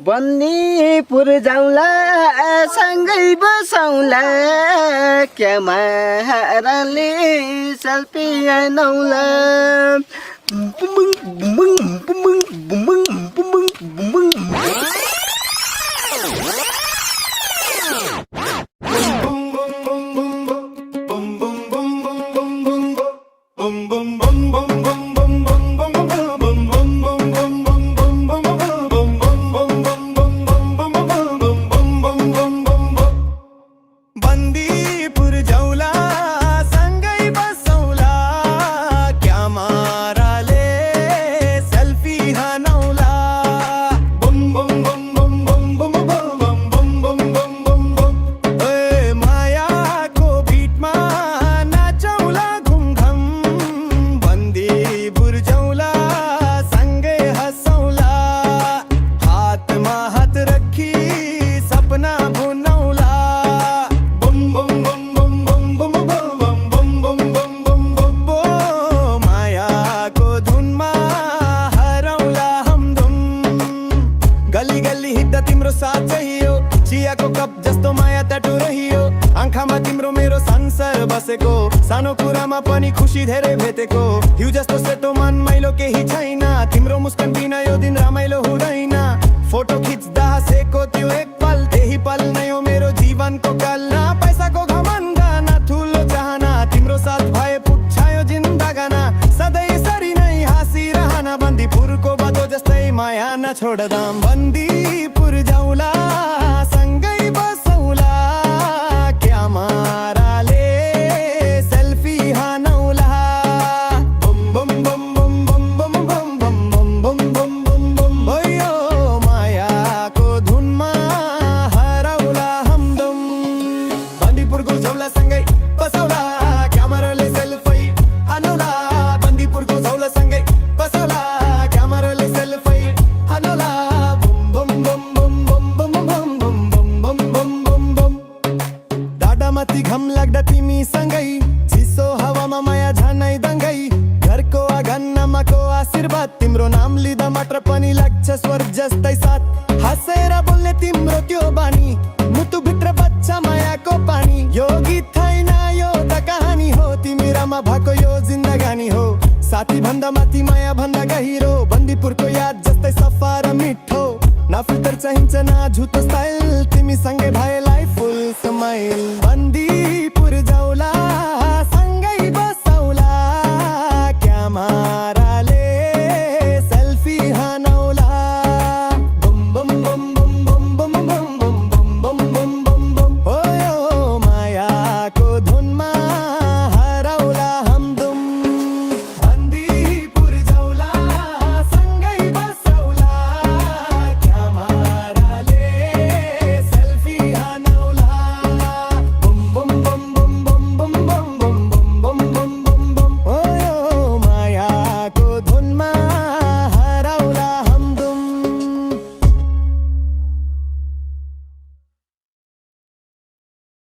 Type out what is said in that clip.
बन्नीपुर जाउँला सँगै बसौँला क्यामेराले सेल्फी नौला बुमुङ बुमुङ बुमुङ बुमुङ बुमुङ बुमुङ बन्दीपुर जाउँला सँगै बसौँला क्यामेराले सेल्फी हानौला boom boom boom boom boom boom boom boom boom boom boom boom ए मायाको बिटमा नाचौला घुमघम बन्दीपुर जाउँला सँगै हँसौला हातमा हात रखी सपना बुनौला मायाको धुनमा हराउला हमदुम गली गली हिँड्दा तिम्रो साथ चाहियो चियाको कप जस्तो माया ट्याटु रहियो आँखामा तिम्रो मेरो संसार बसेको सानो कुरामा पनि खुसी धेरै भेटेको हिउँ जस्तो सेतो मन मैलो केही छैन तिम्रो मुस्कान बिना यो दिन रमाइलो हुँदैन फोटो खिच्दा हाँसेको त्यो एक पल त्यही पल नै हो मेरो जीवनको कल्ला पैसाको घमण्ड न ठुलो चाहना तिम्रो साथ भए पुग्छ यो जिन्दगाना सधैँ यसरी नै हाँसिरहन बन्दीपुरको बाटो जस्तै माया नछोड्दा बन्दीपुर जाउँला सँगै बसौँला क्यामेराले सेल्फी हानौला boom boom boom boom boom boom boom boom boom boom boom boom भयो मायाको धुनमा हराउला हमदम बन्दीपुरको जाउँला सँगै बसौँला क्यामेराले सेल्फी हानौला बन्दीपुरको जाउँला सँगै बसौँला क्यामेराले सेल्फी हानौला boom boom boom boom boom boom boom boom boom boom boom boom डाँडामाथि घाम लाग्दा तिमीसँगै चिसो हावामा माया झनै दङ्गै घरको आँगनमा आशीर्वाद तिम्रो नाम लिँदा मात्र पनि लाग्छ स्वर्ग जस्तै साथ हाँसेर बोल्ने तिम्रो त्यो बानी मुटुभित्र बच्छ मायाको पानी यो गीत छैन यो त कहानी हो तिमी रमा भएको यो जिन्दगानी हो साथी भन्दा माथि माया भन्दा गहिरो बन्दीपुरको याद जस्तै सफा र मिठो न फिल्टर चाहिन्छ न झुटो स्टाइल तिमीसँगै भएलाई फुल समाइल